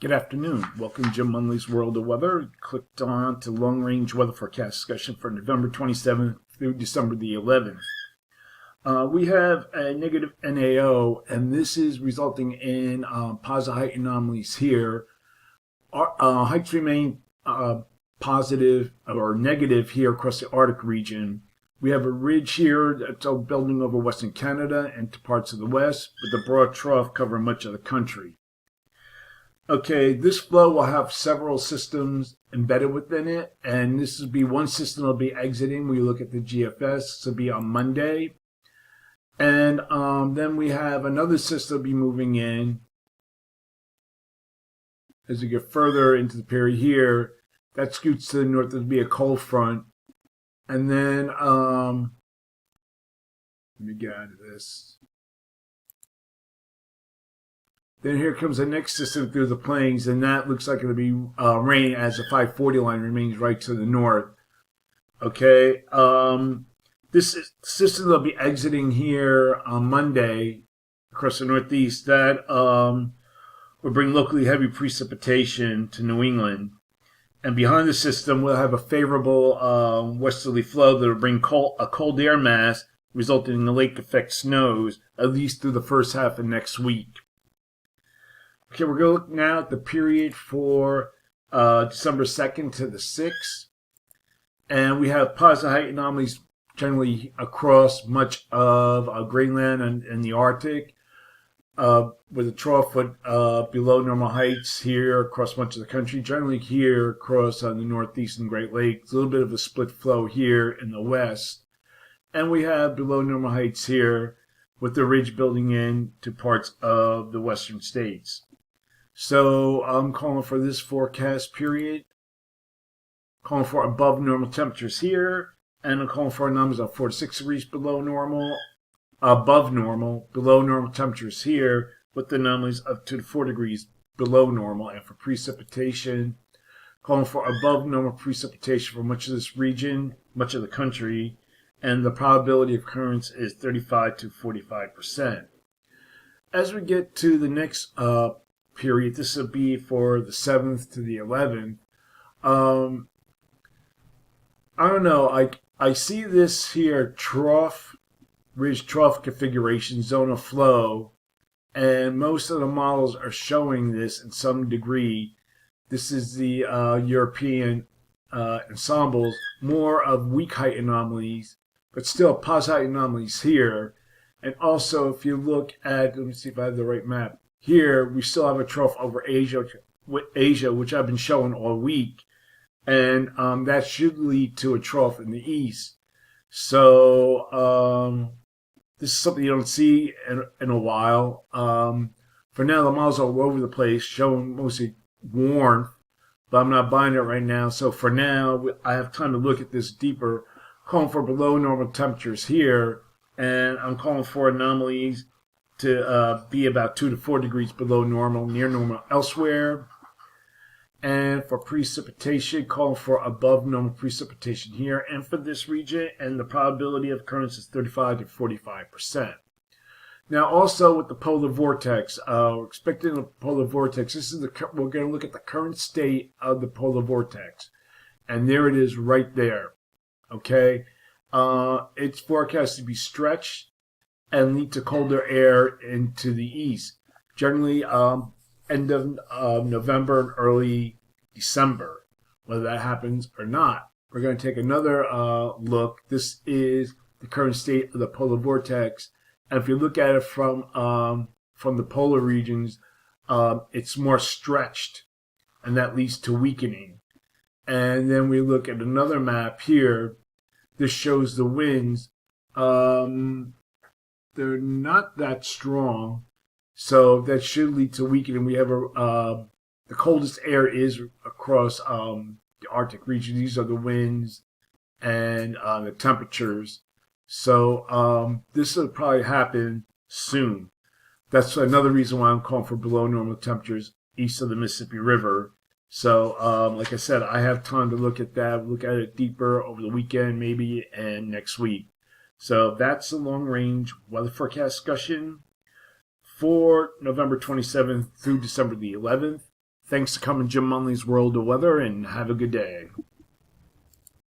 Good afternoon. Welcome to Jim Munley's World of Weather. Clicked on to long range weather forecast discussion for November 27th through December the 11th. We have a negative NAO, and this is resulting in positive height anomalies here. Heights remain positive or negative here across the Arctic region. We have a ridge here that's building over Western Canada and to parts of the west, with the broad trough covering much of the country. Okay, this flow will have several systems embedded within it, and this will be one system will be exiting. We look at the GFS, this will be on Monday. And then we have another system be moving in. As we get further into the period here, that scoots to the north, there'll be a cold front. And then, let me get out of this. Then here comes the next system through the plains, and that looks like it'll be rain as the 540 line remains right to the north. Okay, this system will be exiting here on Monday across the northeast. That will bring locally heavy precipitation to New England. And behind the system, we'll have a favorable westerly flow that will bring a cold air mass, resulting in the lake effect snows, at least through the first half of next week. Okay, we're going to look now at the period for December 2nd to the 6th. And we have positive height anomalies generally across much of Greenland and the Arctic, with a trough foot below normal heights here across much of the country, generally here across the northeast and Great Lakes, a little bit of a split flow here in the west. And we have below normal heights here with the ridge building in to parts of the western states. So I'm calling for this forecast period, calling for above normal temperatures here, and I'm calling for numbers of 4 to 6 degrees below normal, above normal, below normal temperatures here, with the anomalies of 2 to 4 degrees below normal. And for precipitation, calling for above normal precipitation for much of this region, much of the country, and the probability of occurrence is 35 to 45%. As we get to the next period, this will be for the 7th to the 11th. I don't know, I see this here ridge trough configuration, zone of flow, and most of the models are showing this in some degree. This is the European ensembles, more of weak height anomalies, but still positive height anomalies here. And also, if you look at, let me see if I have the right map. Here, we still have a trough over Asia, which I've been showing all week. And that should lead to a trough in the east. So this is something you don't see in a while. For now, the models are all over the place, showing mostly warmth, but I'm not buying it right now. So for now, I have time to look at this deeper, calling for below normal temperatures here, and I'm calling for anomalies to be about 2 to 4 degrees below normal, near normal elsewhere. And for precipitation, calling for above normal precipitation here and for this region, and the probability of occurrence is 35 to 45%. Now, also with the polar vortex, we're expecting a polar vortex. We're going to look at the current state of the polar vortex, and there it is, right there. Okay, it's forecast to be stretched and lead to colder air into the east. Generally, end of November and early December, whether that happens or not. We're going to take another look. This is the current state of the polar vortex, and if you look at it from the polar regions, it's more stretched, and that leads to weakening. And then we look at another map here. This shows the winds. They're not that strong, so that should lead to weakening. We have the coldest air is across the Arctic region. These are the winds and the temperatures. So this will probably happen soon. That's another reason why I'm calling for below normal temperatures east of the Mississippi River. So like I said, I have time to look at that, look at it deeper over the weekend maybe and next week. So that's the long-range weather forecast discussion for November 27th through December the 11th. Thanks for coming to Jim Munley's World of Weather, and have a good day.